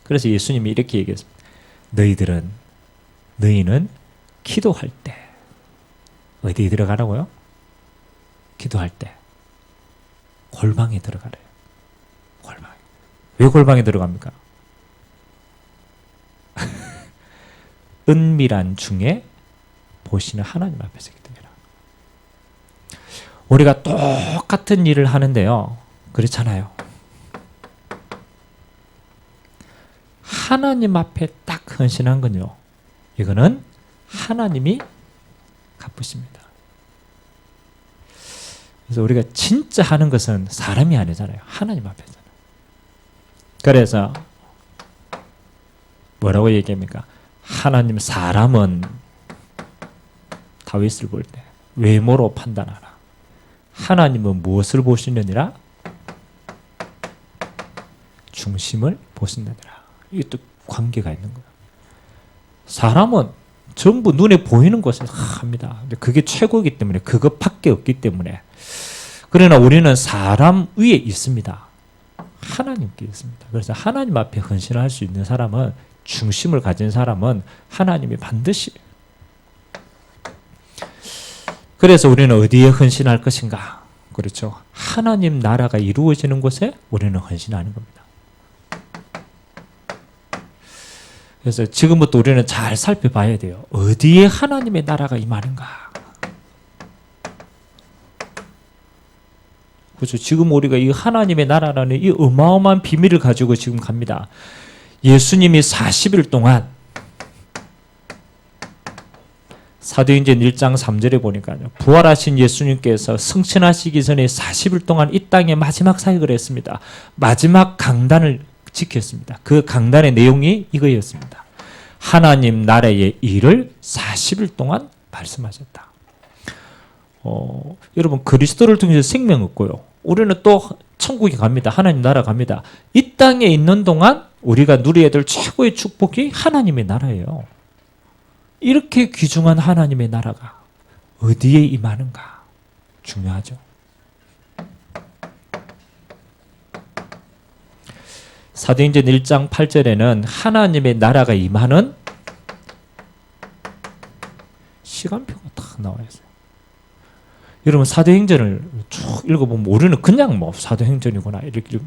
그래서 예수님이 이렇게 얘기했습니다. 너희는 기도할 때 어디에 들어가라고요? 기도할 때 골방에 들어가래요. 골방에. 왜 골방에 들어갑니까? 은밀한 중에 보시는 하나님 앞에서 기도해라. 우리가 똑같은 일을 하는데요. 그렇잖아요. 하나님 앞에 딱 헌신한 건요. 이거는 하나님이 갚으십니다. 그래서 우리가 진짜 하는 것은 사람이 아니잖아요. 하나님 앞에서는. 그래서 뭐라고 얘기합니까? 하나님 사람은 다윗을 볼 때 외모로 판단하라. 하나님은 무엇을 보시느니라? 중심을 보신다니라. 이게 또 관계가 있는 거예요. 사람은 전부 눈에 보이는 것을 합니다. 근데 그게 최고이기 때문에 그것밖에 없기 때문에. 그러나 우리는 사람 위에 있습니다. 하나님께 있습니다. 그래서 하나님 앞에 헌신할 수 있는 사람은, 중심을 가진 사람은 하나님이 반드시. 그래서 우리는 어디에 헌신할 것인가? 그렇죠. 하나님 나라가 이루어지는 곳에 우리는 헌신하는 겁니다. 그래서 지금부터 우리는 잘 살펴봐야 돼요. 어디에 하나님의 나라가 임하는가? 그렇죠. 지금 우리가 이 하나님의 나라라는 이 어마어마한 비밀을 가지고 지금 갑니다. 예수님이 40일 동안, 사도행전 1장 3절에 보니까요, 부활하신 예수님께서 승천하시기 전에 40일 동안 이 땅에 마지막 사역을 했습니다. 마지막 강단을 지켰습니다. 그 강단의 내용이 이거였습니다. 하나님 나라의 일을 40일 동안 말씀하셨다. 여러분, 그리스도를 통해서 생명 얻고요, 우리는 또 천국에 갑니다. 하나님 나라 갑니다. 이 땅에 있는 동안 우리가 누려야 될 최고의 축복이 하나님의 나라예요. 이렇게 귀중한 하나님의 나라가 어디에 임하는가? 중요하죠. 사도행전 1장 8절에는 하나님의 나라가 임하는 시간표가 딱 나와 있어요. 여러분, 사도행전을 쭉 읽어보면 우리는 그냥 뭐 사도행전이구나 이렇게.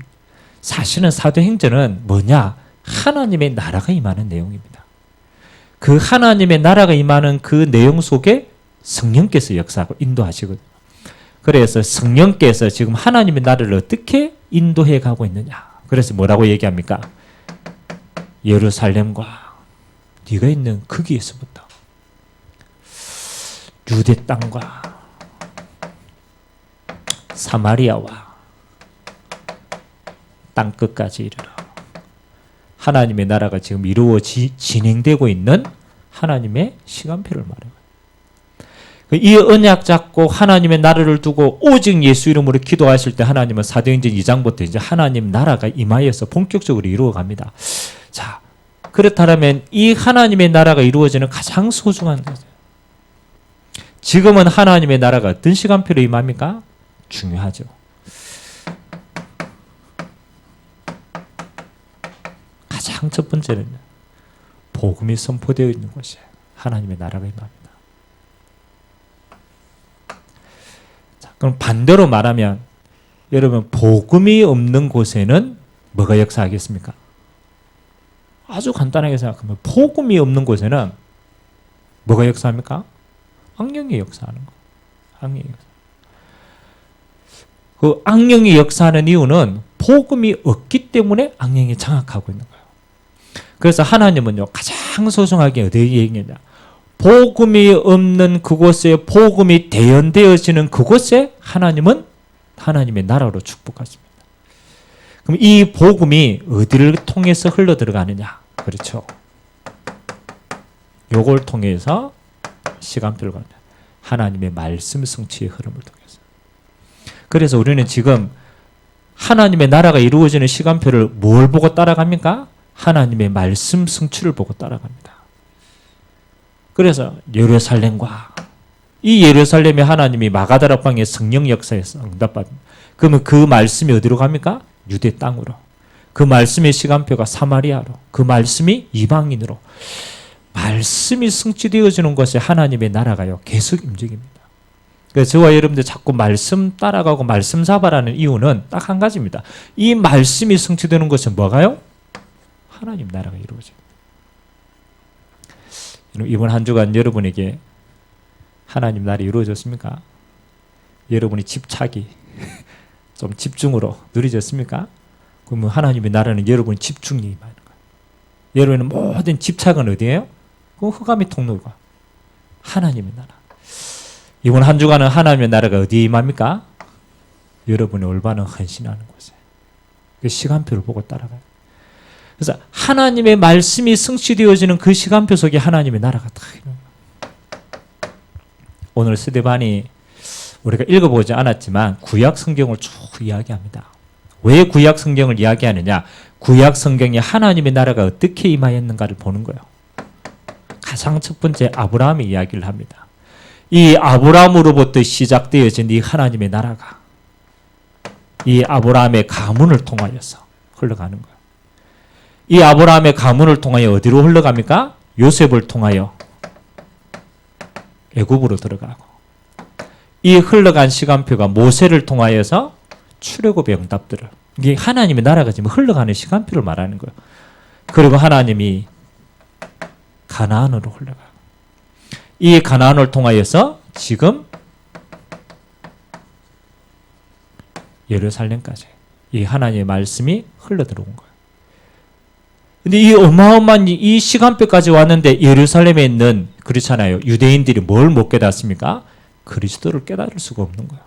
사실은 사도행전은 뭐냐? 하나님의 나라가 임하는 내용입니다. 그 하나님의 나라가 임하는 그 내용 속에 성령께서 역사하고 인도하시거든요. 그래서 성령께서 지금 하나님의 나라를 어떻게 인도해 가고 있느냐? 그래서 뭐라고 얘기합니까? 예루살렘과 네가 있는 거기에서부터 유대 땅과 사마리아와 땅끝까지 이르러 하나님의 나라가 지금 진행되고 있는 하나님의 시간표를 말해요. 이 언약 잡고 하나님의 나라를 두고 오직 예수 이름으로 기도하실 때 하나님은 사도행전 2장부터 이제 하나님 나라가 임하여서 본격적으로 이루어갑니다. 자, 그렇다면 이 하나님의 나라가 이루어지는 가장 소중한 거죠. 지금은 하나님의 나라가 어떤 시간표로 임합니까? 중요하죠. 가장 첫 번째는 복음이 선포되어 있는 곳에 하나님의 나라가 임합니다. 자, 그럼 반대로 말하면 여러분, 복음이 없는 곳에는 뭐가 역사하겠습니까? 아주 간단하게 생각하면 복음이 없는 곳에는 뭐가 역사합니까? 악령이 역사하는 거. 악령이 역사. 그 악령이 역사하는 이유는 복음이 없기 때문에 악령이 장악하고 있는 거예요. 그래서 하나님은요, 가장 소중하게 어디에 얘기했냐? 복음이 없는 그곳에 복음이 대연되어지는 그곳에 하나님은 하나님의 나라로 축복하십니다. 그럼 이 복음이 어디를 통해서 흘러 들어가느냐? 그렇죠. 요걸 통해서 시간표를 가는 하나님의 말씀 성취의 흐름을 통해서. 그래서 우리는 지금 하나님의 나라가 이루어지는 시간표를 뭘 보고 따라갑니까? 하나님의 말씀 성취를 보고 따라갑니다. 그래서 예루살렘과 이 예루살렘에 하나님이 마가다락방의 성령 역사에서 응답받습니다. 그러면 그 말씀이 어디로 갑니까? 유대 땅으로. 그 말씀의 시간표가 사마리아로, 그 말씀이 이방인으로, 말씀이 성취되어지는 것에 하나님의 나라가요 계속 움직입니다. 그래서 저와 여러분들 자꾸 말씀 따라가고 말씀 잡아라는 이유는 딱 한 가지입니다. 이 말씀이 성취되는 것은 뭐가요? 하나님 나라가 이루어집니다. 이번 한 주간 여러분에게 하나님 나라 이루어졌습니까? 여러분이 집착이 좀 집중으로 누리졌습니까? 그러면 하나님의 나라는 여러분의 집중이 임하는 거예요. 여러분의 모든 집착은 어디예요? 그 흑암의 통로가 하나님의 나라. 이번 한 주간은 하나님의 나라가 어디에 임합니까? 여러분의 올바른 헌신하는 곳에. 그 시간표를 보고 따라가요. 그래서 하나님의 말씀이 성취되어지는 그 시간표 속에 하나님의 나라가 다 일어나요. 오늘 스데반이 우리가 읽어보지 않았지만 구약 성경을 쭉 이야기합니다. 왜 구약 성경을 이야기하느냐? 구약 성경에 하나님의 나라가 어떻게 임하였는가를 보는 거예요. 가장 첫 번째 아브라함의 이야기를 합니다. 이 아브라함으로부터 시작되어진 이 하나님의 나라가 이 아브라함의 가문을 통하여서 흘러가는 거예요. 이 아브라함의 가문을 통하여 어디로 흘러갑니까? 요셉을 통하여 애굽으로 들어가고, 이 흘러간 시간표가 모세를 통하여서 출애굽의 응답들을, 이게 하나님의 나라가 지금 흘러가는 시간표를 말하는 거예요. 그리고 하나님이 가나안으로 흘러가고, 이 가나안을 통하여서 지금 예루살렘까지 이 하나님의 말씀이 흘러들어온 거예요. 근데 이 어마어마한 이 시간표까지 왔는데 예루살렘에 있는, 그렇잖아요, 유대인들이 뭘 못 깨닫습니까? 그리스도를 깨달을 수가 없는 거예요.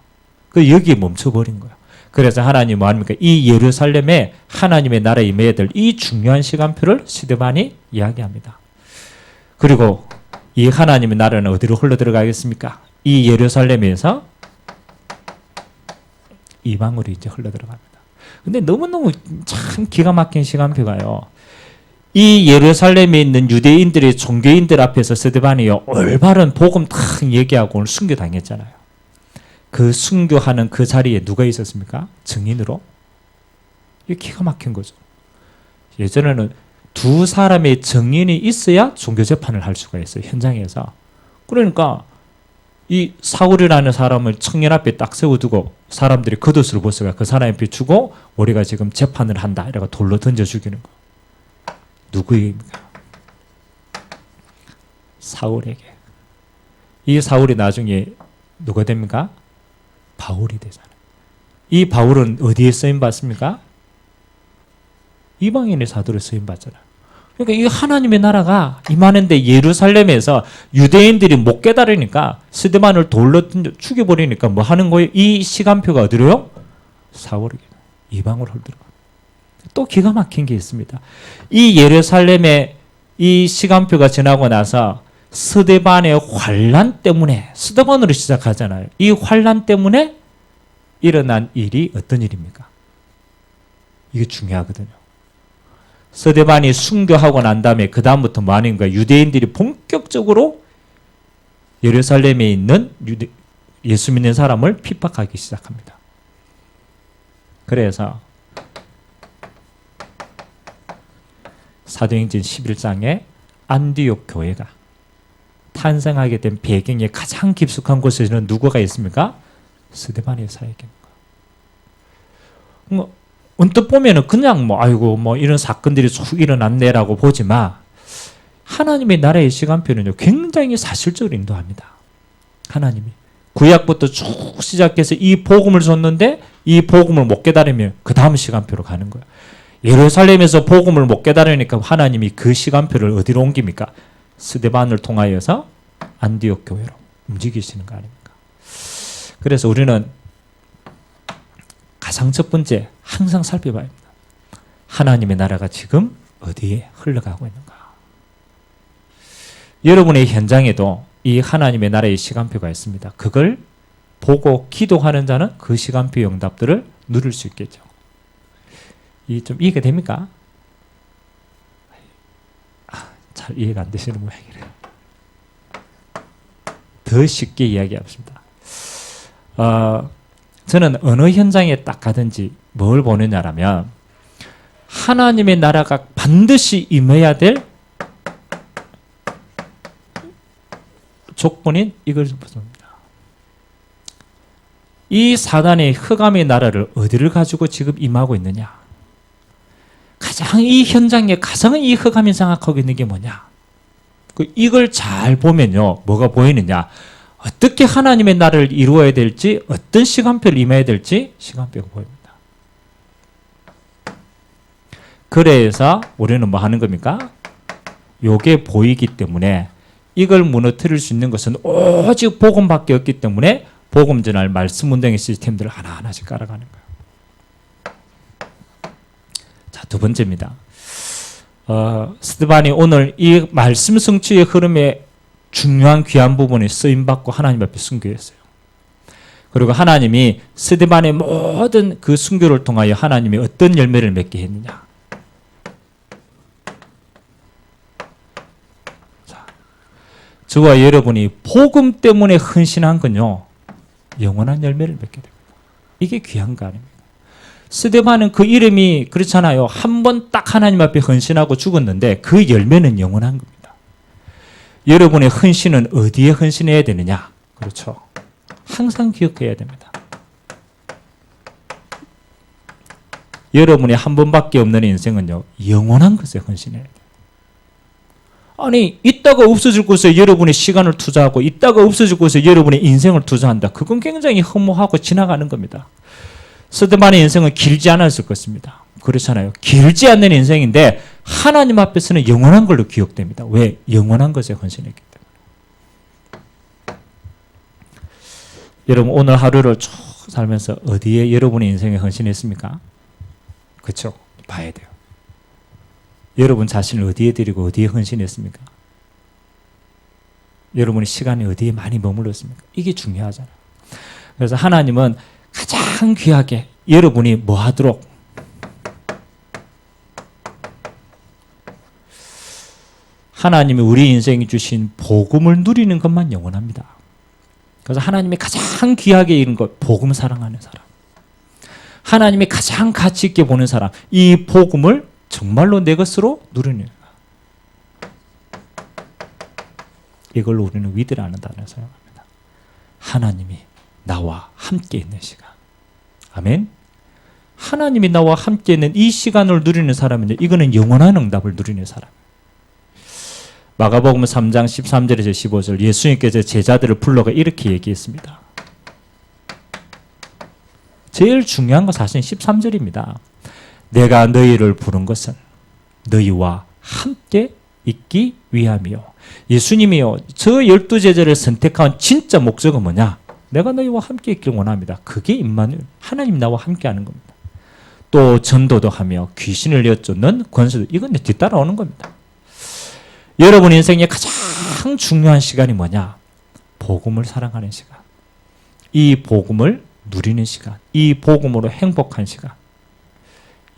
그 여기에 멈춰버린 거예요. 그래서 하나님 뭐 합니까? 이 예루살렘에 하나님의 나라에 임해야 될 이 중요한 시간표를 스데반이 이야기합니다. 그리고 이 하나님의 나라는 어디로 흘러들어가겠습니까? 이 예루살렘에서 이방으로 이제 흘러들어갑니다. 근데 너무너무 참 기가 막힌 시간표가요. 이 예루살렘에 있는 유대인들의 종교인들 앞에서 스데반이요 올바른 복음 탁 얘기하고 오늘 순교당했잖아요. 그 순교하는 그 자리에 누가 있었습니까? 증인으로. 이게 기가 막힌 거죠. 예전에는 두 사람의 증인이 있어야 종교재판을 할 수가 있어요. 현장에서. 그러니까 이 사울이라는 사람을 청년 앞에 딱 세워두고 사람들이 겉옷을 벗어가 그 사람에 비추고 우리가 지금 재판을 한다 이러고 돌로 던져 죽이는 거. 누구입니까? 사울에게. 이 사울이 나중에 누가 됩니까? 바울이 되잖아요. 이 바울은 어디에 쓰임 받습니까? 이방인의 사도로 쓰임 받잖아요. 그러니까 이 하나님의 나라가 임하는데 예루살렘에서 유대인들이 못 깨달으니까 스데반을 돌로 죽여버리니까 뭐 하는 거예요? 이 시간표가 어디로요? 사울에게. 이방으로 흘러들어가. 또 기가 막힌 게 있습니다. 이 예루살렘의 이 시간표가 지나고 나서 스데반의 환란 때문에, 스데반으로 시작하잖아요. 이 환란 때문에 일어난 일이 어떤 일입니까? 이게 중요하거든요. 스데반이 순교하고 난 다음에 그 다음부터 뭐 하는 거예요? 유대인들이 본격적으로 예루살렘에 있는 예수 믿는 사람을 핍박하기 시작합니다. 그래서 사도행전 11장에 안디옥 교회가 탄생하게 된 배경의 가장 깊숙한 곳에는 누구가 있습니까? 스데반의 사역입니다. 언뜻 보면은 그냥 아이고 이런 사건들이 쭉 일어났네라고 보지만 하나님의 나라의 시간표는요 굉장히 사실적으로 인도합니다. 하나님이 구약부터 쭉 시작해서 이 복음을 줬는데 이 복음을 못 깨달으면 그 다음 시간표로 가는 거예요. 예루살렘에서 복음을 못 깨달으니까 하나님이 그 시간표를 어디로 옮깁니까? 스데반을 통하여서 안디옥 교회로 움직이시는 거 아닙니까? 그래서 우리는 가장 첫 번째 항상 살펴봐야 합니다. 하나님의 나라가 지금 어디에 흘러가고 있는가? 여러분의 현장에도 이 하나님의 나라의 시간표가 있습니다. 그걸 보고 기도하는 자는 그 시간표의 응답들을 누릴 수 있겠죠. 좀 이해가 됩니까? 잘 이해가 안 되시는 모양이래요. 더 쉽게 이야기합시다. 저는 어느 현장에 딱 가든지 뭘 보느냐라면 하나님의 나라가 반드시 임해야 될 조건인 이걸 보습니다. 이 사단의 흑암의 나라를 어디를 가지고 지금 임하고 있느냐? 가장 이 현장에 가장 이 흑암이 장악하고 있는 게 뭐냐? 이걸 잘 보면요, 뭐가 보이느냐? 어떻게 하나님의 나라를 이루어야 될지, 어떤 시간표를 임해야 될지 시간표가 보입니다. 그래서 우리는 뭐 하는 겁니까? 요게 보이기 때문에 이걸 무너뜨릴 수 있는 것은 오직 복음밖에 없기 때문에 복음 전할 말씀 운동의 시스템들을 하나하나씩 깔아가는 거예요. 자, 두 번째입니다. 스데반이 오늘 이 말씀 성취의 흐름에 중요한 귀한 부분이 쓰임받고 하나님 앞에 순교했어요. 그리고 하나님이 스데반의 모든 그 순교를 통하여 하나님이 어떤 열매를 맺게 했느냐. 자, 저와 여러분이 복음 때문에 헌신한 건요, 영원한 열매를 맺게 됩니다. 이게 귀한 거 아닙니까? 스데반은 그 이름이 그렇잖아요. 한 번 딱 하나님 앞에 헌신하고 죽었는데 그 열매는 영원한 겁니다. 여러분의 헌신은 어디에 헌신해야 되느냐? 그렇죠. 항상 기억해야 됩니다. 여러분의 한 번밖에 없는 인생은요, 영원한 것에 헌신해야 돼요. 아니, 있다가 없어질 곳에 여러분의 시간을 투자하고 있다가 없어질 곳에 여러분의 인생을 투자한다. 그건 굉장히 허무하고 지나가는 겁니다. 스데반의 인생은 길지 않았을 것입니다. 그렇잖아요. 길지 않는 인생인데 하나님 앞에서는 영원한 걸로 기억됩니다. 왜? 영원한 것에 헌신했기 때문에. 여러분, 오늘 하루를 쭉 살면서 어디에 여러분의 인생에 헌신했습니까? 그렇죠? 봐야 돼요. 여러분 자신을 어디에 드리고 어디에 헌신했습니까? 여러분의 시간이 어디에 많이 머물렀습니까? 이게 중요하잖아요. 그래서 하나님은 가장 귀하게 여러분이 뭐 하도록, 하나님이 우리 인생에 주신 복음을 누리는 것만 영원합니다. 그래서 하나님이 가장 귀하게 이룬 것, 복음 사랑하는 사람, 하나님이 가장 가치 있게 보는 사람, 이 복음을 정말로 내 것으로 누리는, 이걸 우리는 위대라는 단어를 사용합니다. 하나님이 나와 함께 있는 시간. 아멘. 하나님이 나와 함께 있는 이 시간을 누리는 사람은요, 이거는 영원한 응답을 누리는 사람. 마가복음 3장 13절에서 15절, 예수님께서 제자들을 불러가 이렇게 얘기했습니다. 제일 중요한 건 사실 13절입니다. 내가 너희를 부른 것은 너희와 함께 있기 위함이요. 예수님이요, 저 12제자를 선택한 진짜 목적은 뭐냐? 내가 너희와 함께 있길 원합니다. 그게 임마누엘, 하나님 나와 함께 하는 겁니다. 또 전도도 하며 귀신을 내쫓는 권세도, 이건 뒤따라오는 겁니다. 여러분 인생의 가장 중요한 시간이 뭐냐? 복음을 사랑하는 시간, 이 복음을 누리는 시간, 이 복음으로 행복한 시간.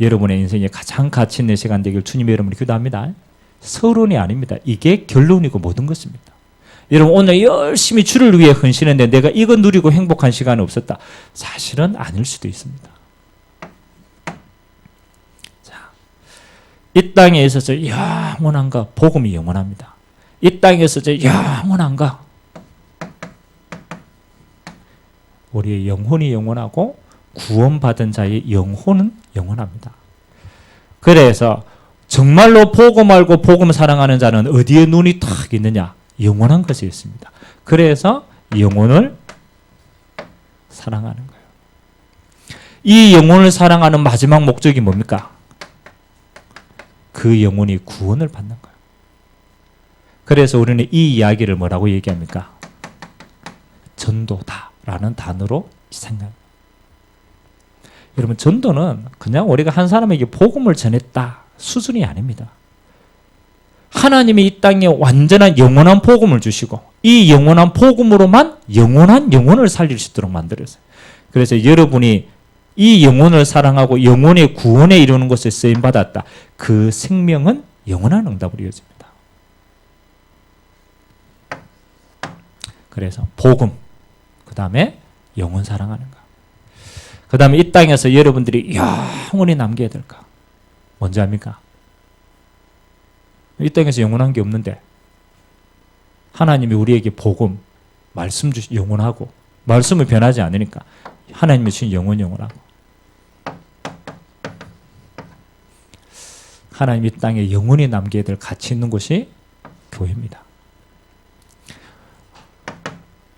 여러분의 인생에 가장 가치 있는 시간 되길 주님이 여러분이 기도합니다. 서론이 아닙니다. 이게 결론이고 모든 것입니다. 여러분, 오늘 열심히 주를 위해 헌신했는데 내가 이거 누리고 행복한 시간이 없었다. 사실은 아닐 수도 있습니다. 자, 이 땅에 있어서 영원한 것, 복음이 영원합니다. 이 땅에 있어서 영원한 것, 우리의 영혼이 영원하고 구원받은 자의 영혼은 영원합니다. 그래서 정말로 복음 알고 복음 사랑하는 자는 어디에 눈이 탁 있느냐? 영원한 것이 있습니다. 그래서 영혼을 사랑하는 거예요. 이 영혼을 사랑하는 마지막 목적이 뭡니까? 그 영혼이 구원을 받는 거예요. 그래서 우리는 이 이야기를 뭐라고 얘기합니까? 전도다라는 단어로 생각합니다. 여러분, 전도는 그냥 우리가 한 사람에게 복음을 전했다 수준이 아닙니다. 하나님이 이 땅에 완전한 영원한 복음을 주시고 이 영원한 복음으로만 영원한 영혼을 살릴 수 있도록 만들었어요. 그래서 여러분이 이 영혼을 사랑하고 영혼의 구원에 이루는 것에 쓰임받았다. 그 생명은 영원한 응답으로 이어집니다. 그래서 복음, 그 다음에 영혼 사랑하는 것, 그 다음에 이 땅에서 여러분들이 영원히 남겨야 될까? 뭔지 압니까? 이 땅에서 영원한 게 없는데 하나님이 우리에게 복음, 말씀 주신 영원하고 말씀은 변하지 않으니까 하나님이 주신 영원하고 하나님이 이 땅에 영원히 남겨야 될 가치 있는 곳이 교회입니다.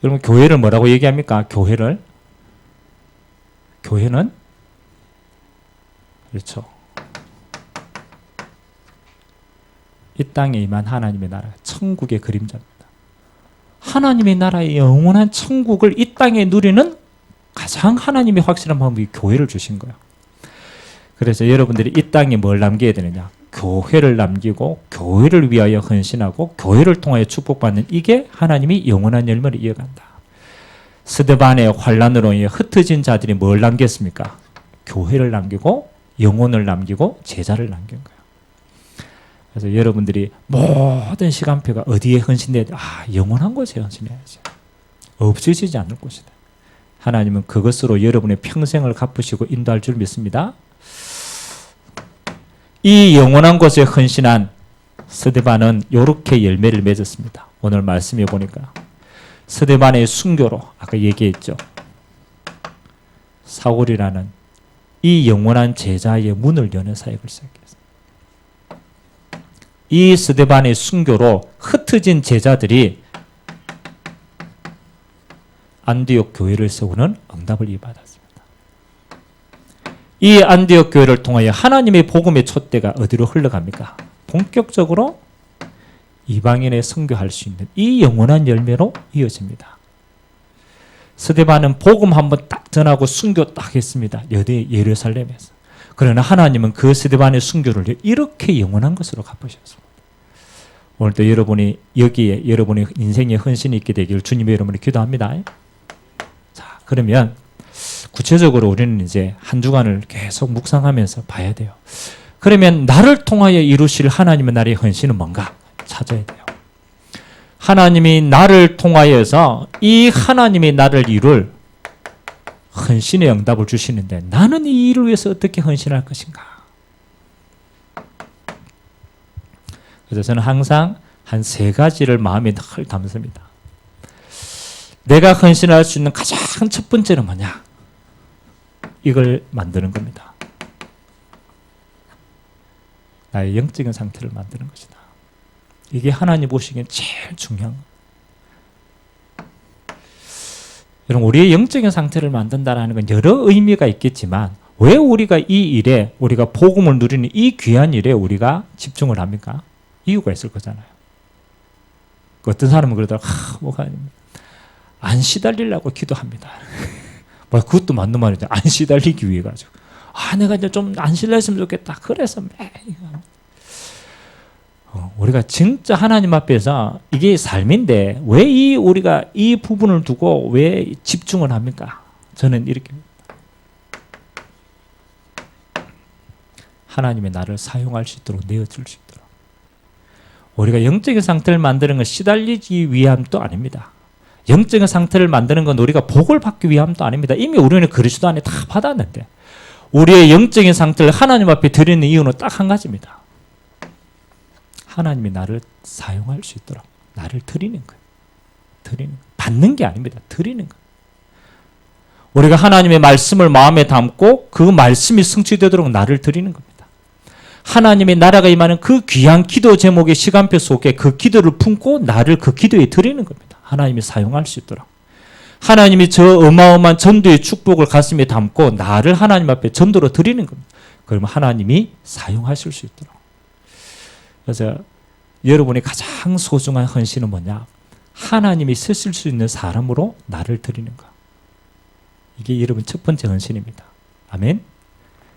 여러분 교회를 뭐라고 얘기합니까? 교회는 그렇죠. 이 땅에 임한 하나님의 나라, 천국의 그림자입니다. 하나님의 나라의 영원한 천국을 이 땅에 누리는 가장 하나님이 확실한 방법이 교회를 주신 거예요. 그래서 여러분들이 이 땅에 뭘 남겨야 되느냐? 교회를 남기고 교회를 위하여 헌신하고 교회를 통하여 축복받는 이게 하나님이 영원한 열매를 이어간다. 스데반의 환란으로 인해 흩어진 자들이 뭘 남겼습니까? 교회를 남기고 영혼을 남기고 제자를 남긴 거예요. 그래서 여러분들이 모든 시간표가 어디에 헌신돼야 돼? 영원한 곳에 헌신해야지. 없어지지 않을 곳이다. 하나님은 그것으로 여러분의 평생을 갚으시고 인도할 줄 믿습니다. 이 영원한 곳에 헌신한 스데반은 이렇게 열매를 맺었습니다. 오늘 말씀해 보니까 스데반의 순교로 아까 얘기했죠. 사울이라는 이 영원한 제자의 문을 여는 사역을 시작했습니다. 이 스데반의 순교로 흩어진 제자들이 안디옥 교회를 세우는 응답을 이어받았습니다. 이 안디옥 교회를 통하여 하나님의 복음의 촛대가 어디로 흘러갑니까? 본격적으로 이방인에 선교할 수 있는 이 영원한 열매로 이어집니다. 스데반은 복음 한번 딱 전하고 순교 딱 했습니다. 예루살렘에서. 그러나 하나님은 그 스데반의 순교를 이렇게 영원한 것으로 갚으셨습니다. 오늘도 여러분이 여기에 여러분의 인생의 헌신이 있게 되기를 주님의 이름으로 기도합니다. 자, 그러면 구체적으로 우리는 이제 한 주간을 계속 묵상하면서 봐야 돼요. 그러면 나를 통하여 이루실 하나님의 나라의 헌신은 뭔가 찾아야 돼요. 하나님이 나를 통하여서 이 하나님이 나를 이룰 헌신의 응답을 주시는데 나는 이 일을 위해서 어떻게 헌신할 것인가? 그래서 저는 항상 한 3가지를 마음에 늘 담습니다. 내가 헌신할 수 있는 가장 첫 번째는 뭐냐? 이걸 만드는 겁니다. 나의 영적인 상태를 만드는 것이다. 이게 하나님 보시기엔 제일 중요한 거예요. 여러분, 우리의 영적인 상태를 만든다는 건 여러 의미가 있겠지만 왜 우리가 이 일에, 우리가 복음을 누리는 이 귀한 일에 우리가 집중을 합니까? 이유가 있을 거잖아요. 어떤 사람은 그러더라고, 목사님, 안 시달리려고 기도합니다. 그것도 맞는 말이죠. 안 시달리기 위해 가지고. 내가 이제 좀 안 시달렸으면 좋겠다. 그래서 우리가 진짜 하나님 앞에서 이게 삶인데 왜 우리가 이 부분을 두고 왜 집중을 합니까? 저는 이렇게 하나님의 나를 사용할 수 있도록 내어줄 수 있도록 우리가 영적인 상태를 만드는 건 시달리기 위함도 아닙니다. 영적인 상태를 만드는 건 우리가 복을 받기 위함도 아닙니다. 이미 우리는 그리스도 안에 다 받았는데 우리의 영적인 상태를 하나님 앞에 드리는 이유는 딱 한 가지입니다. 하나님이 나를 사용할 수 있도록 나를 드리는 거예요. 드리는 거예요. 받는 게 아닙니다. 드리는 거예요. 우리가 하나님의 말씀을 마음에 담고 그 말씀이 성취되도록 나를 드리는 겁니다. 하나님의 나라가 임하는 그 귀한 기도 제목의 시간표 속에 그 기도를 품고 나를 그 기도에 드리는 겁니다. 하나님이 사용할 수 있도록. 하나님이 저 어마어마한 전도의 축복을 가슴에 담고 나를 하나님 앞에 전도로 드리는 겁니다. 그러면 하나님이 사용하실 수 있도록. 그래서 여러분의 가장 소중한 헌신은 뭐냐? 하나님이 쓰실 수 있는 사람으로 나를 드리는 것. 이게 여러분 첫 번째 헌신입니다. 아멘.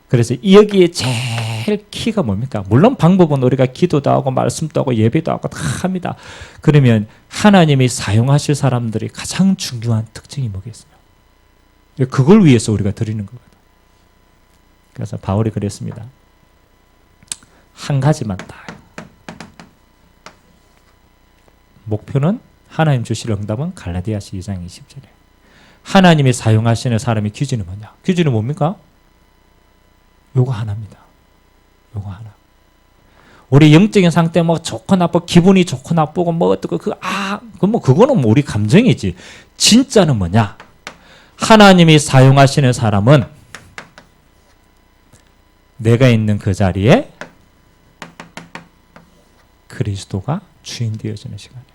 그래서 여기에 제일 키가 뭡니까? 물론 방법은 우리가 기도도 하고 말씀도 하고 예배도 하고 다 합니다. 그러면 하나님이 사용하실 사람들이 가장 중요한 특징이 뭐겠어요? 그걸 위해서 우리가 드리는 거거든요. 그래서 바울이 그랬습니다. 한 가지만 딱. 목표는 하나님 주실 응답은 갈라디아서 2장 20절에 하나님이 사용하시는 사람의 기준은 뭐냐? 기준은 뭡니까? 요거 하나입니다. 요거 하나. 우리 영적인 상태 뭐 좋고 나쁘고 기분이 좋고 나쁘고 뭐 어떻고 그거는 뭐 우리 감정이지. 진짜는 뭐냐? 하나님이 사용하시는 사람은 내가 있는 그 자리에 그리스도가 주인 되어지는 시간이에요.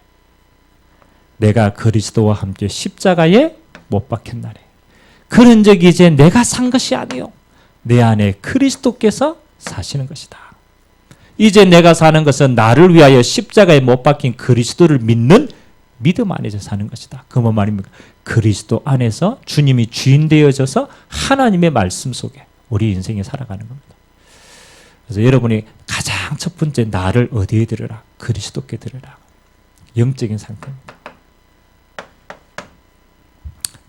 내가 그리스도와 함께 십자가에 못 박혔나니 그런 적이 이제 내가 산 것이 아니요 내 안에 그리스도께서 사시는 것이다. 이제 내가 사는 것은 나를 위하여 십자가에 못 박힌 그리스도를 믿는 믿음 안에서 사는 것이다. 그 뭐 말입니까? 그리스도 안에서 주님이 주인 되어져서 하나님의 말씀 속에 우리 인생에 살아가는 겁니다. 그래서 여러분이 가장 첫 번째 나를 어디에 들으라? 그리스도께 들으라. 영적인 상태입니다.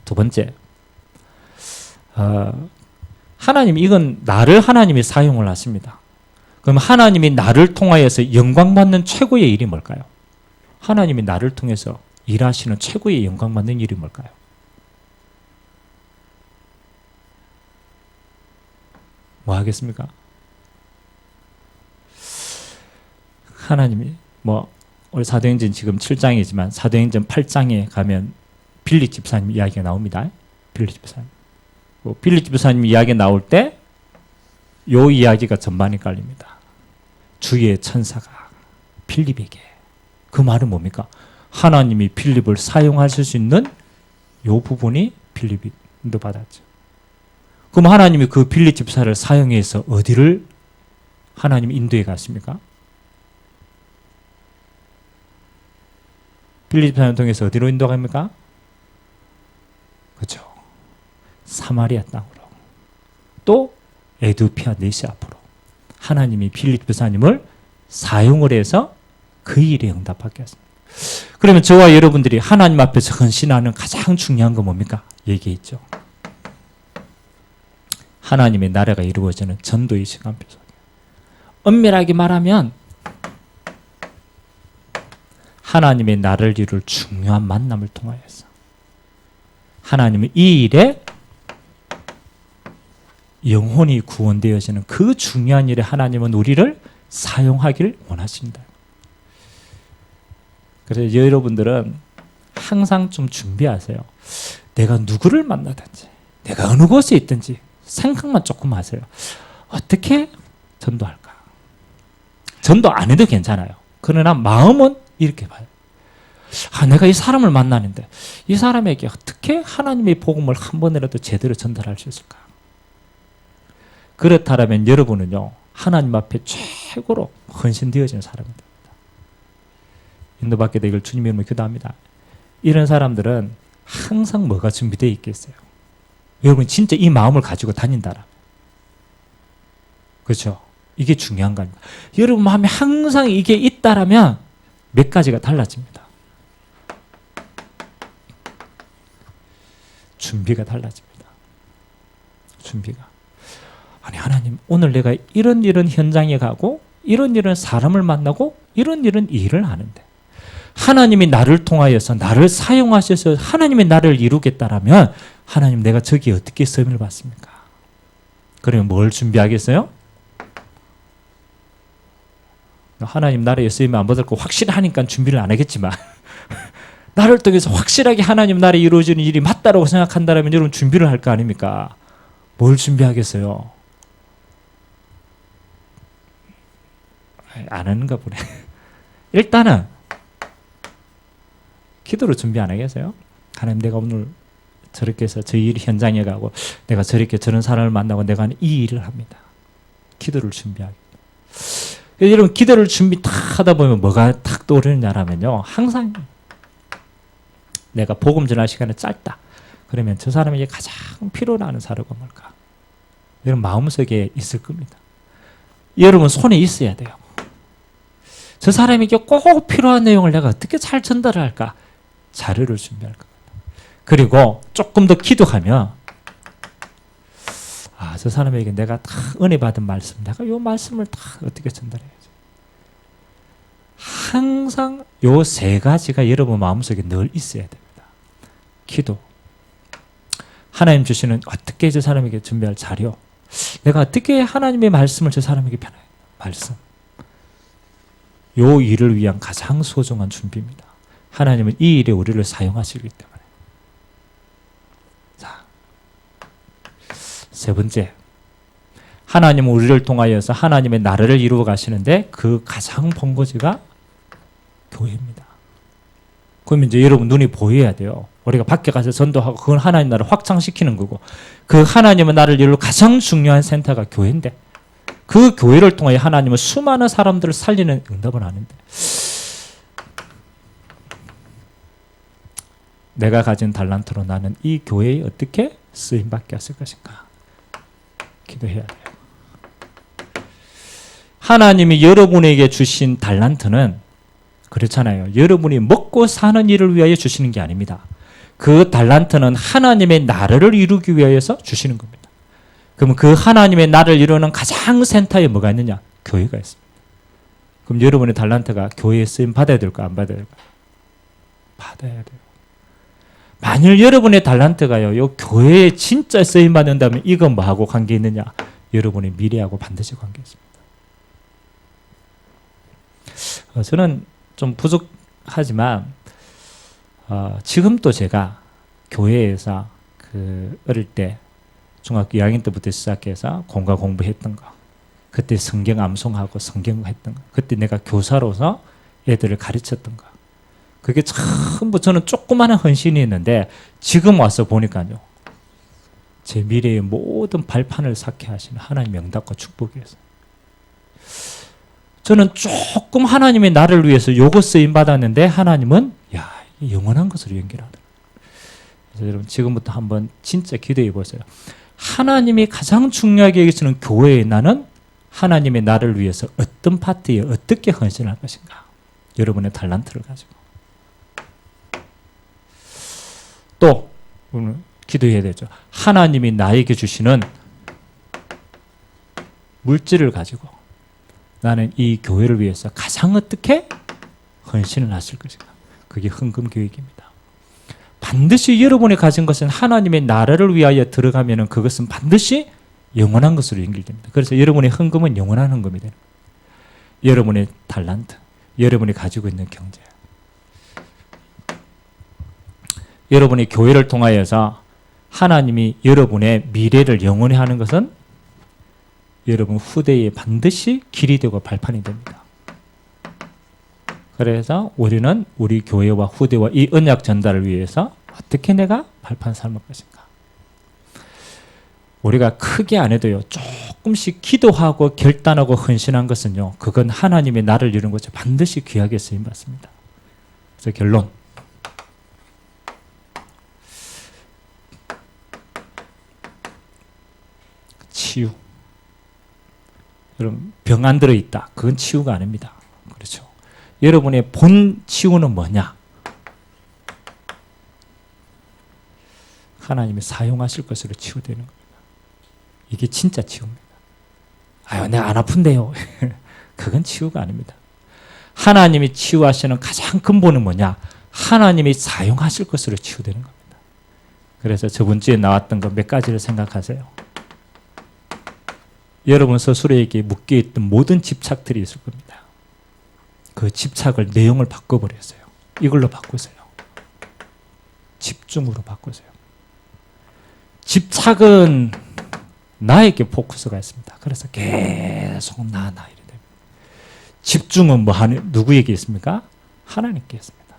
두 번째, 하나님 이건 나를 하나님이 사용을 하십니다. 그럼 하나님이 나를 통하여서 영광받는 최고의 일이 뭘까요? 하나님이 나를 통해서 일하시는 최고의 영광받는 일이 뭘까요? 뭐 하겠습니까? 하나님이 우리 사도행전 지금 7장이지만 사도행전 8장에 가면 빌립 집사님 이야기가 나옵니다. 빌립 집사님. 빌립 집사님 이야기 나올 때 요 이야기가 전반에 깔립니다. 주의 천사가 빌립에게 그 말은 뭡니까? 하나님이 빌립을 사용하실 수 있는 요 부분이 빌립이 인도받았죠. 그럼 하나님이 그 빌립 집사를 사용해서 어디를 하나님이 인도해 갔습니까? 빌립 집사를 통해서 어디로 인도갑니까? 그렇죠. 사마리아 땅으로. 또 에두피아 네시 앞으로. 하나님이 빌립 집사님을 사용을 해서 그 일에 응답하게 하십니다. 그러면 저와 여러분들이 하나님 앞에서 헌신하는 가장 중요한 건 뭡니까? 얘기했죠. 하나님의 나라가 이루어지는 전도의 시간표 속에. 엄밀하게 말하면 하나님의 나를 이룰 중요한 만남을 통하여서 하나님은 이 일에 영혼이 구원되어지는 그 중요한 일에 하나님은 우리를 사용하기를 원하십니다. 그래서 여러분들은 항상 좀 준비하세요. 내가 누구를 만나든지 내가 어느 곳에 있든지 생각만 조금 하세요. 어떻게 전도할까? 전도 안 해도 괜찮아요. 그러나 마음은 이렇게 봐요. 내가 이 사람을 만나는데 이 사람에게 어떻게 하나님의 복음을 한 번이라도 제대로 전달할 수 있을까? 그렇다면 여러분은요, 하나님 앞에 최고로 헌신되어지는 사람이 됩니다. 인도받게 되길 주님의 이름으로 기도합니다. 이런 사람들은 항상 뭐가 준비되어 있겠어요? 여러분 진짜 이 마음을 가지고 다닌다라. 그렇죠? 이게 중요한 거 아닙니까? 여러분 마음에 항상 이게 있다라면 몇 가지가 달라집니다. 준비가 달라집니다. 준비가. 아니 하나님 오늘 내가 이런 현장에 가고 이런 사람을 만나고 이런 일을 하는데 하나님이 나를 통하여서 나를 사용하셔서 하나님의 나를 이루겠다라면 하나님 내가 저기에 어떻게 쓰임을 받습니까? 그러면 뭘 준비하겠어요? 하나님 나라에 쓰임을 안 받을 거 확실하니까 준비를 안 하겠지만 나를 통해서 확실하게 하나님 나라에 이루어지는 일이 맞다라고 생각한다면 여러분 준비를 할 거 아닙니까? 뭘 준비하겠어요? 안 하는가 보네. 일단은 기도로 준비 안 하겠어요? 하나님 내가 오늘 저렇게 해서 저 일 현장에 가고 내가 저렇게 저런 사람을 만나고 내가 이 일을 합니다. 기도를 준비하기. 여러분 기도를 준비 다 하다 보면 뭐가 탁 떠오르느냐라면요. 항상 내가 복음 전할 시간이 짧다. 그러면 저 사람에게 가장 필요로 하는 사료가 뭘까? 여러분 마음속에 있을 겁니다. 여러분 손에 있어야 돼요. 저 사람에게 꼭 필요한 내용을 내가 어떻게 잘 전달을 할까? 자료를 준비할 겁니다. 그리고 조금 더 기도하면 저 사람에게 내가 다 은혜 받은 말씀, 내가 이 말씀을 다 어떻게 전달해야지. 항상 요 세 가지가 여러분 마음속에 늘 있어야 됩니다. 기도, 하나님 주시는 어떻게 저 사람에게 준비할 자료, 내가 어떻게 하나님의 말씀을 저 사람에게 말씀. 요 일을 위한 가장 소중한 준비입니다. 하나님은 이 일에 우리를 사용하시기 때문에. 자, 세 번째. 하나님은 우리를 통하여서 하나님의 나라를 이루어 가시는데 그 가장 본거지가 교회입니다. 그럼 이제 여러분 눈이 보여야 돼요. 우리가 밖에 가서 전도하고 그건 하나님 나라를 확장시키는 거고 그 하나님의 나라를 이룰 가장 중요한 센터가 교회인데 그 교회를 통하여 하나님은 수많은 사람들을 살리는 응답을 하는데 내가 가진 달란트로 나는 이 교회에 어떻게 쓰임받게 하실 것인가 기도해야 돼요. 하나님이 여러분에게 주신 달란트는 그렇잖아요. 여러분이 먹고 사는 일을 위하여 주시는 게 아닙니다. 그 달란트는 하나님의 나라를 이루기 위하여서 주시는 겁니다. 그럼 그 하나님의 나라를 이루는 가장 센터에 뭐가 있느냐? 교회가 있습니다. 그럼 여러분의 달란트가 교회에 쓰임 받아야 될까? 안 받아야 될까? 받아야 돼요. 만일 여러분의 달란트가요, 요 교회에 진짜 쓰임 받는다면 이건 뭐하고 관계 있느냐? 여러분의 미래하고 반드시 관계 있습니다. 저는 좀 부족하지만 지금도 제가 교회에서 어릴 때 중학교 2학년 때부터 시작해서 공과 공부했던 거 그때 성경 암송하고 성경 했던 거 그때 내가 교사로서 애들을 가르쳤던 거 그게 전부 저는 조그마한 헌신이었는데 지금 와서 보니까요 제 미래의 모든 발판을 쌓게 하시는 하나님의 응답과 축복이었어요. 저는 조금 하나님의 나를 위해서 요거 쓰임 받았는데 하나님은 영원한 것으로 연결하더라고요. 그래서 여러분 지금부터 한번 진짜 기도해 보세요. 하나님이 가장 중요하게 여기시는 교회에 나는 하나님의 나를 위해서 어떤 파트에 어떻게 헌신할 것인가. 여러분의 달란트를 가지고. 또 오늘 기도해야 되죠. 하나님이 나에게 주시는 물질을 가지고 나는 이 교회를 위해서 가장 어떻게 헌신을 하실 것인가. 그게 헌금교육입니다. 반드시 여러분이 가진 것은 하나님의 나라를 위하여 들어가면 그것은 반드시 영원한 것으로 연결됩니다. 그래서 여러분의 헌금은 영원한 헌금이 되는 거예요. 여러분의 달란트, 여러분이 가지고 있는 경제. 여러분이 교회를 통하여서 하나님이 여러분의 미래를 영원히 하는 것은 여러분 후대에 반드시 길이 되고 발판이 됩니다. 그래서 우리는 우리 교회와 후대와 이 언약 전달을 위해서 어떻게 내가 발판 삼을 것인가. 우리가 크게 안 해도요. 조금씩 기도하고 결단하고 헌신한 것은요. 그건 하나님의 나를 이루는 것에 반드시 귀하게 쓰임받습니다. 그래서 결론. 치유. 여러분 병 안 들어있다. 그건 치유가 아닙니다. 그렇죠. 여러분의 본 치유는 뭐냐? 하나님이 사용하실 것으로 치유되는 겁니다. 이게 진짜 치유입니다. 아유, 내가 안 아픈데요. 그건 치유가 아닙니다. 하나님이 치유하시는 가장 근본은 뭐냐? 하나님이 사용하실 것으로 치유되는 겁니다. 그래서 저번 주에 나왔던 거 몇 가지를 생각하세요. 여러분 스스로에게 묶여있던 모든 집착들이 있을 겁니다. 그 집착을 내용을 바꿔버렸어요. 이걸로 바꾸세요. 집중으로 바꾸세요. 집착은 나에게 포커스가 있습니다. 그래서 계속 나 이래 됩니다. 집중은 누구에게 있습니까? 하나님께 있습니다.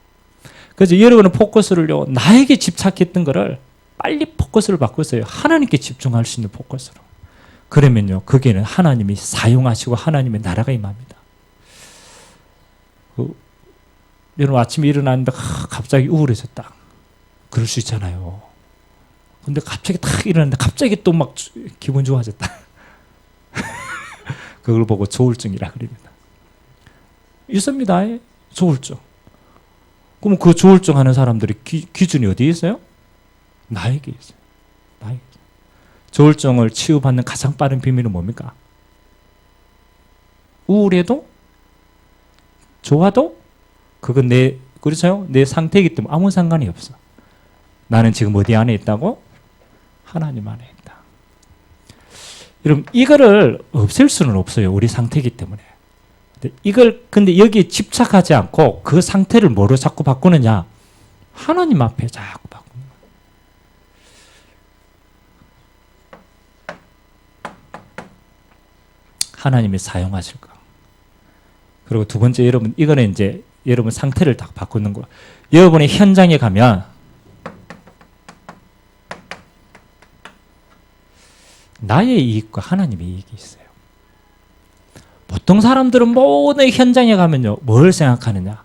그래서 여러분은 포커스를요 나에게 집착했던 거를 빨리 포커스를 바꾸세요. 하나님께 집중할 수 있는 포커스로. 그러면요 거기에는 하나님이 사용하시고 하나님의 나라가 임합니다. 여러분 아침에 일어났는데 갑자기 우울해졌다. 그럴 수 있잖아요. 근데 갑자기 딱 일어났는데 갑자기 또 막 기분 좋아졌다. 그걸 보고 조울증이라 그럽니다. 있습니다. 조울증. 그럼 그 조울증 하는 사람들이 기준이 어디에 있어요? 나에게 있어요. 나에게. 조울증을 치유받는 가장 빠른 비밀은 뭡니까? 우울해도 좋아도 그건 그렇죠? 내 상태이기 때문에 아무 상관이 없어. 나는 지금 어디 안에 있다고? 하나님 안에 있다. 여러분 이거를 없앨 수는 없어요. 우리 상태이기 때문에. 근데 여기에 집착하지 않고 그 상태를 뭐로 자꾸 바꾸느냐? 하나님 앞에 자꾸 바꾸는 거예요. 하나님이 사용하실 거. 그리고 두 번째, 여러분 이거는 이제 여러분 상태를 딱 바꾸는 거. 여러분이 현장에 가면 나의 이익과 하나님의 이익이 있어요. 보통 사람들은 모든 현장에 가면요, 뭘 생각하느냐?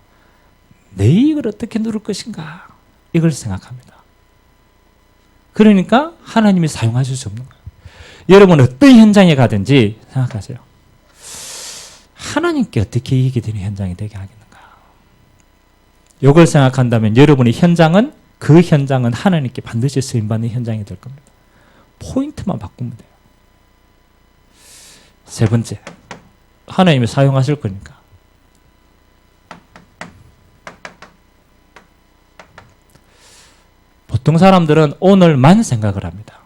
내 이익을 어떻게 누릴 것인가? 이걸 생각합니다. 그러니까 하나님이 사용하실 수 없는 거예요. 여러분 어떤 현장에 가든지 생각하세요. 하나님께 어떻게 이익이 되는 현장이 되게 하겠는가? 이걸 생각한다면 여러분의 현장은, 그 현장은 하나님께 반드시 쓰임받는 현장이 될 겁니다. 포인트만 바꾸면 돼요. 세 번째, 하나님이 사용하실 거니까 보통 사람들은 오늘만 생각을 합니다.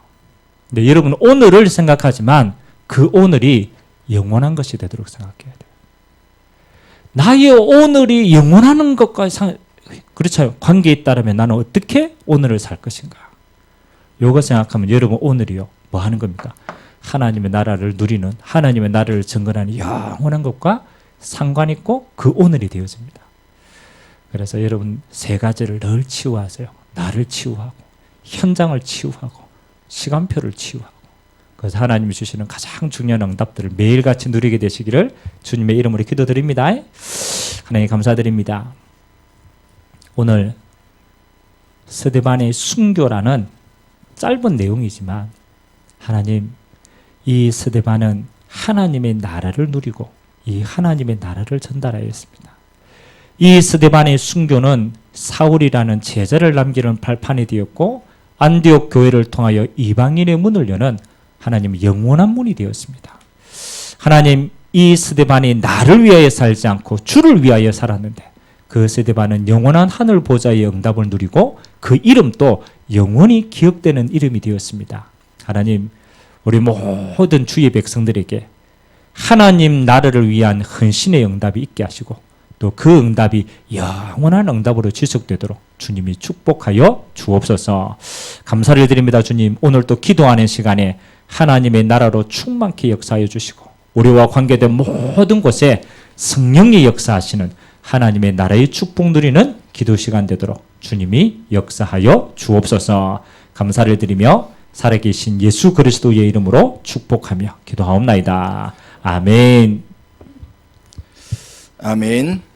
근데 여러분 오늘을 생각하지만 그 오늘이 영원한 것이 되도록 생각해야 돼요. 나의 오늘이 영원한 것과 그렇죠. 관계에 있다면 나는 어떻게 오늘을 살 것인가? 요거 생각하면 여러분 오늘이요, 뭐 하는 겁니까? 하나님의 나라를 누리는, 하나님의 나라를 증거하는 영원한 것과 상관 있고 그 오늘이 되어집니다. 그래서 여러분 세 가지를 늘 치유하세요. 나를 치유하고, 현장을 치유하고, 시간표를 치유하고. 그래서 하나님이 주시는 가장 중요한 응답들을 매일같이 누리게 되시기를 주님의 이름으로 기도드립니다. 하나님 감사드립니다. 오늘 스데반의 순교라는 짧은 내용이지만 하나님, 이 스데반은 하나님의 나라를 누리고 이 하나님의 나라를 전달하였습니다. 이 스데반의 순교는 사울이라는 제자를 남기는 발판이 되었고 안디옥 교회를 통하여 이방인의 문을 여는 하나님의 영원한 문이 되었습니다. 하나님, 이 스데반이 나를 위하여 살지 않고 주를 위하여 살았는데 그 스데반은 영원한 하늘 보좌의 응답을 누리고 그 이름도 영원히 기억되는 이름이 되었습니다. 하나님, 우리 모든 주의 백성들에게 하나님 나라를 위한 헌신의 응답이 있게 하시고 또 그 응답이 영원한 응답으로 지속되도록 주님이 축복하여 주옵소서. 감사를 드립니다. 주님, 오늘 또 기도하는 시간에 하나님의 나라로 충만케 역사하여 주시고 우리와 관계된 모든 곳에 성령이 역사하시는 하나님의 나라의 축복 누리는 기도 시간 되도록 주님이 역사하여 주옵소서. 감사를 드리며 살아계신 예수 그리스도의 이름으로 축복하며 기도하옵나이다. 아멘. 아멘.